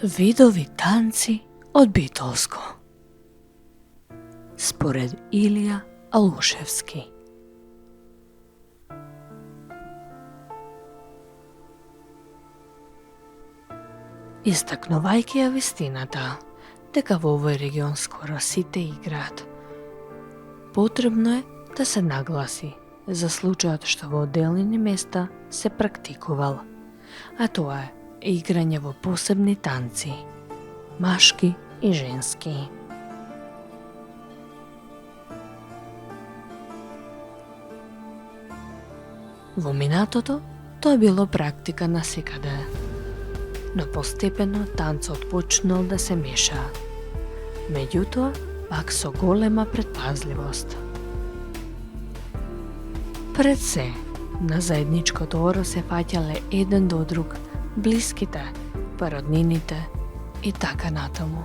Видови танци од Битолско според Илија Алушевски. Истакнувајќи ја вистината дека во овој регион скоро сите играат, потребно е да се нагласи за случајот што во одделени места се практикувал, а тоа е играње во посебни танци, машки и женски. Во минатото тоа било практика насекаде, но постепено танцот почнал да се меша, меѓутоа пак со голема предпазливост. Пред се, на заедничкото оро се фаќале еден до друг блиските, породнините и така натаму.